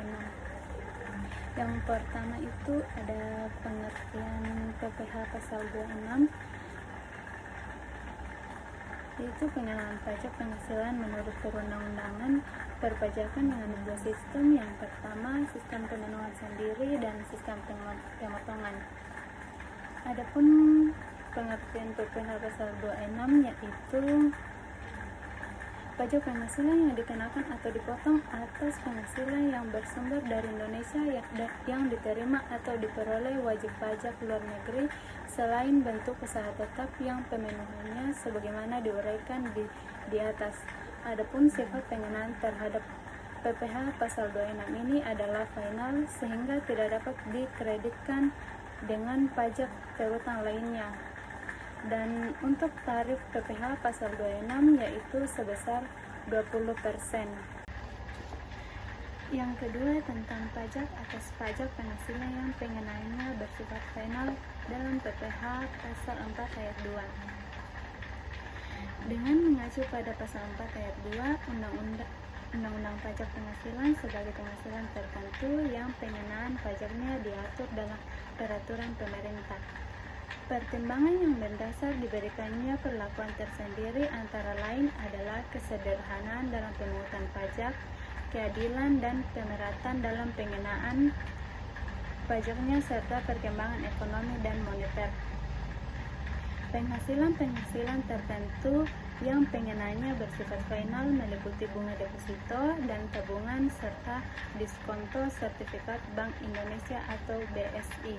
26. Yang pertama itu ada pengertian PPh pasal 26, yaitu pengenaan pajak penghasilan menurut perundang-undangan perpajakan dengan dua sistem. Yang pertama, sistem pemenuhan sendiri dan sistem pemotongan. Adapun pengertian PPh pasal 26 yaitu pajak penghasilan yang dikenakan atau dipotong atas penghasilan yang bersumber dari Indonesia yang diterima atau diperoleh wajib pajak luar negeri selain bentuk usaha tetap yang pemenuhannya sebagaimana diuraikan di atas. Adapun sifat pengenaan terhadap PPh pasal 26 ini adalah final sehingga tidak dapat dikreditkan dengan pajak piutang lainnya. Dan untuk tarif PPh pasal 26 yaitu sebesar 20%. Yang kedua tentang pajak atas pajak penghasilan yang pengenaannya bersifat final dalam PPh pasal 4 ayat 2. Dengan mengacu pada pasal 4 ayat 2 Undang-Undang Pajak Penghasilan sebagai penghasilan tertentu yang pengenaan pajaknya diatur dalam peraturan pemerintah. Pertimbangan yang mendasar diberikannya perlakuan tersendiri antara lain adalah kesederhanaan dalam pemungutan pajak, keadilan dan pemeratan dalam pengenaan pajaknya, serta perkembangan ekonomi dan moneter. Penghasilan tertentu yang pengenaannya bersifat final meliputi bunga deposito dan tabungan serta diskonto sertifikat Bank Indonesia atau BSI.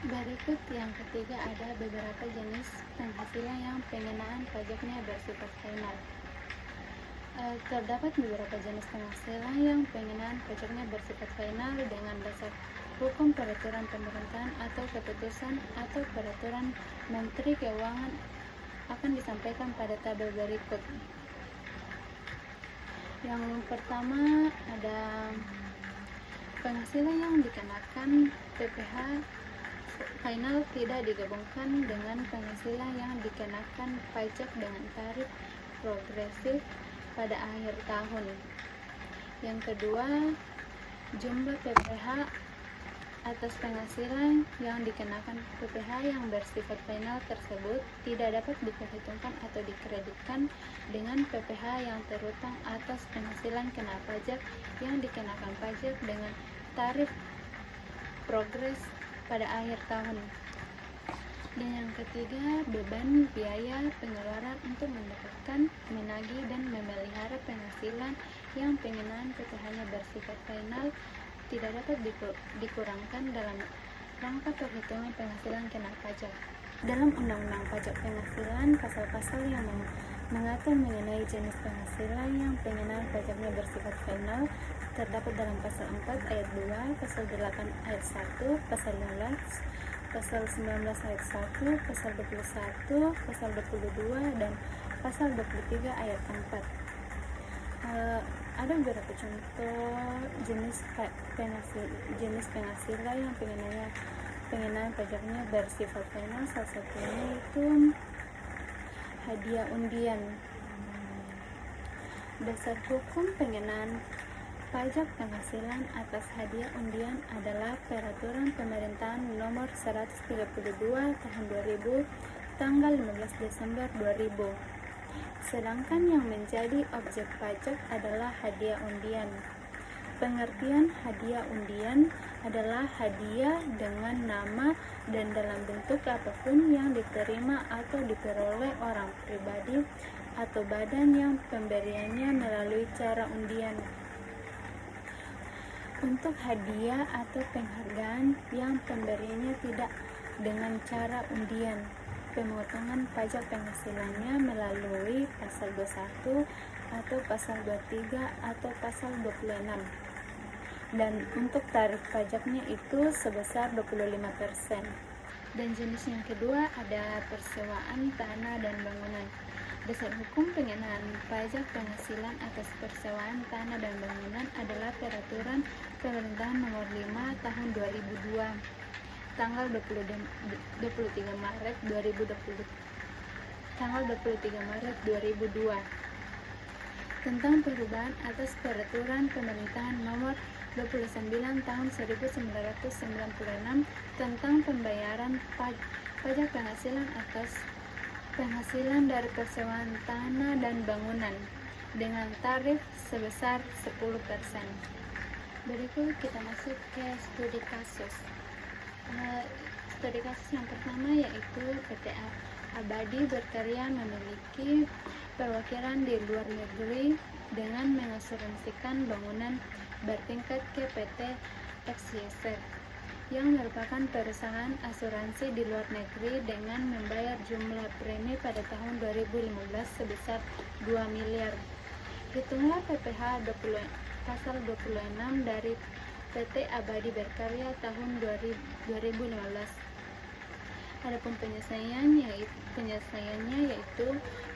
Berikut yang ketiga ada beberapa jenis penghasilan yang pengenaan pajaknya bersifat final. Terdapat beberapa jenis penghasilan yang pengenaan pajaknya bersifat final dengan dasar hukum, peraturan pemerintahan atau keputusan atau peraturan Menteri Keuangan akan disampaikan pada tabel berikut. Yang pertama ada penghasilan yang dikenakan PPh final tidak digabungkan dengan penghasilan yang dikenakan pajak dengan tarif progresif pada akhir tahun. Yang kedua, jumlah PPh atas penghasilan yang dikenakan PPh yang bersifat final tersebut tidak dapat diperhitungkan atau dikreditkan dengan PPh yang terutang atas penghasilan kena pajak yang dikenakan pajak dengan tarif progres pada akhir tahun. Dan yang ketiga, beban biaya pengeluaran untuk mendapatkan, menagih dan memelihara penghasilan yang pengenaan PPh-nya bersifat final tidak dapat dikurangkan dalam rangka perhitungan penghasilan kena pajak. Dalam Undang-Undang Pajak Penghasilan, pasal-pasal yang mengatur mengenai jenis penghasilan yang pengenaan pajaknya bersifat final terdapat dalam pasal 4 ayat 2, pasal 8 ayat 1, pasal 15, pasal 19 ayat 1, pasal 21, pasal 22, dan pasal 23 ayat 4. Ada beberapa contoh jenis penghasilan yang pengenaan pajaknya bersifat final. Salah satunya itu hadiah undian. Dasar hukum pengenaan pajak penghasilan atas hadiah undian adalah Peraturan Pemerintahan Nomor 132 Tahun 2000 tanggal 15 Desember 2000. Sedangkan yang menjadi objek pajak adalah hadiah undian. Pengertian hadiah undian adalah hadiah dengan nama dan dalam bentuk apapun yang diterima atau diperoleh orang pribadi atau badan yang pemberiannya melalui cara undian. Untuk hadiah atau penghargaan yang pemberiannya tidak dengan cara undian, pemotongan pajak penghasilannya melalui pasal 21 atau pasal 23 atau pasal 26. Dan untuk tarif pajaknya itu sebesar 25%. Dan jenis yang kedua ada persewaan tanah dan bangunan. Dasar hukum pengenaan pajak penghasilan atas persewaan tanah dan bangunan adalah Peraturan Pemerintahan Nomor 5 Tahun 2002 tanggal 23 Maret 2002 tentang perubahan atas Peraturan Pemerintahan Nomor 29 tahun 1996 tentang pembayaran pajak penghasilan dari persewaan tanah dan bangunan dengan tarif sebesar 10%. Berikut kita masuk ke studi kasus. Studi kasus yang pertama yaitu PT Abadi Berkarya memiliki perwakilan di luar negeri dengan mengasuransikan bangunan bertingkat ke PT XYZ yang merupakan perusahaan asuransi di luar negeri dengan membayar jumlah premi pada tahun 2015 sebesar 2 miliar. Hitunglah PPh pasal 26 dari PT Abadi Berkarya tahun 2015. Adapun penyelesaiannya yaitu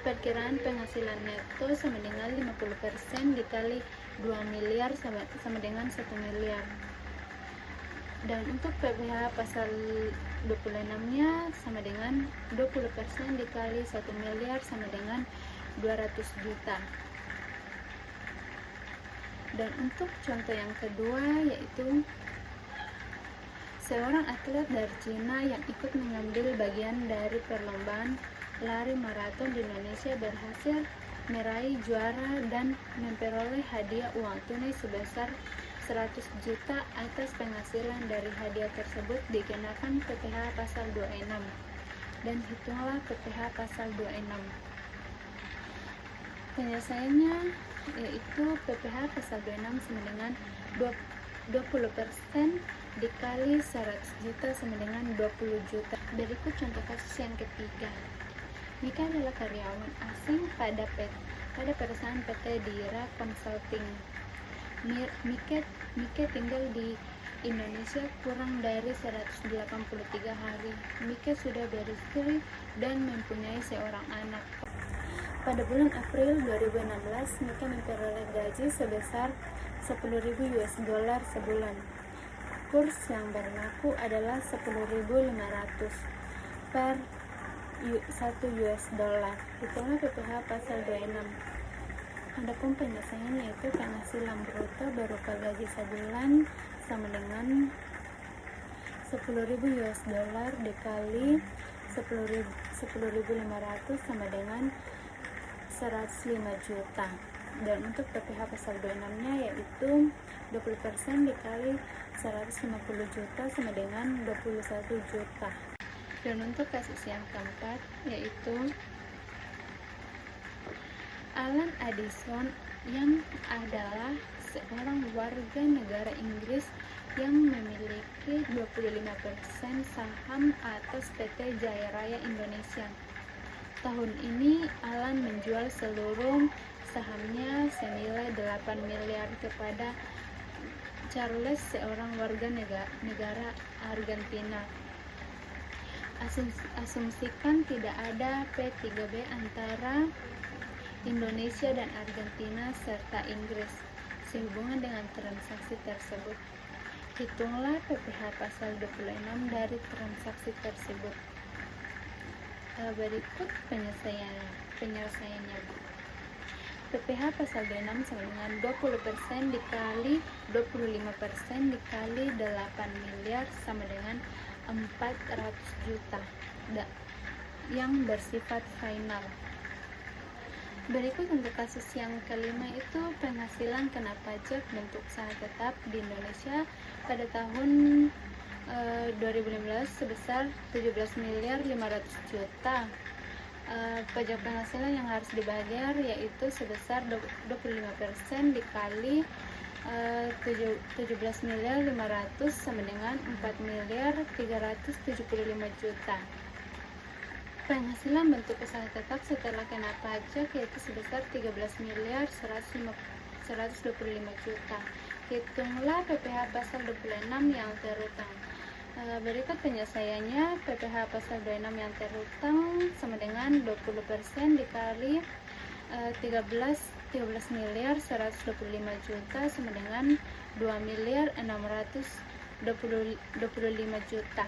perkiraan penghasilan neto sama dengan 50% dikali 2 miliar sama dengan 1 miliar. Dan untuk PPh pasal 26 nya sama dengan 20% dikali 1 miliar sama dengan 200 juta. Dan untuk contoh yang kedua yaitu seorang atlet dari Cina yang ikut mengambil bagian dari perlombaan lari maraton di Indonesia berhasil meraih juara dan memperoleh hadiah uang tunai sebesar 100 juta atas penghasilan dari hadiah tersebut dikenakan PPh pasal 26. Dan hitunglah PPh pasal 26. Penyelesaiannya yaitu PPh pasal 26 sama dengan 20% dikali 100 juta sama dengan 20 juta. Berikut contoh kasus yang ketiga. Mika adalah karyawan asing pada perusahaan PT Dira Consulting. Mika tinggal di Indonesia kurang dari 183 hari. Mika sudah beristri dan mempunyai seorang anak. Pada bulan April 2016, Mika memperoleh gaji sebesar $10.000 sebulan. Kurs yang berlaku adalah 10.500 per $1. Itulah PPh pasal 26. Adapun penyelesaian yaitu penghasilan bruto berupa gaji sebulan sama dengan $10.000 dikali 10.500 sama dengan 105 juta. Dan untuk PPh pasal 26 nya yaitu 20% dikali 150 juta sama dengan 21 juta. Dan untuk kasus yang keempat yaitu Alan Addison yang adalah seorang warga negara Inggris yang memiliki 25% saham atas PT Jaya Raya Indonesia. Tahun ini Alan menjual seluruh sahamnya senilai 8 miliar kepada Charles, seorang warga negara Argentina. Asumsikan tidak ada P3B antara Indonesia dan Argentina serta Inggris sehubungan dengan transaksi tersebut. Hitunglah PPh pasal 26 dari transaksi tersebut. Berikut penyelesaiannya. PPh pasal 26 sama dengan 20% dikali 25% dikali 8 miliar sama dengan 400 juta yang bersifat final. Berikut untuk kasus yang kelima itu penghasilan kena pajak bentuk usaha tetap di Indonesia pada tahun 2015 sebesar 17.500 juta. Pajak penghasilan yang harus dibayar yaitu sebesar 25% dikali 17.500 sama dengan 4.375 juta. Penghasilan bentuk usaha tetap setelah kena pajak yaitu sebesar 13.125 juta. Hitunglah PPh pasal 26 yang terutang. Berikut penyelesaiannya. PPh pasal 26 yang terutang sama dengan 20% dikali 13.125 juta sama dengan 2.625 juta.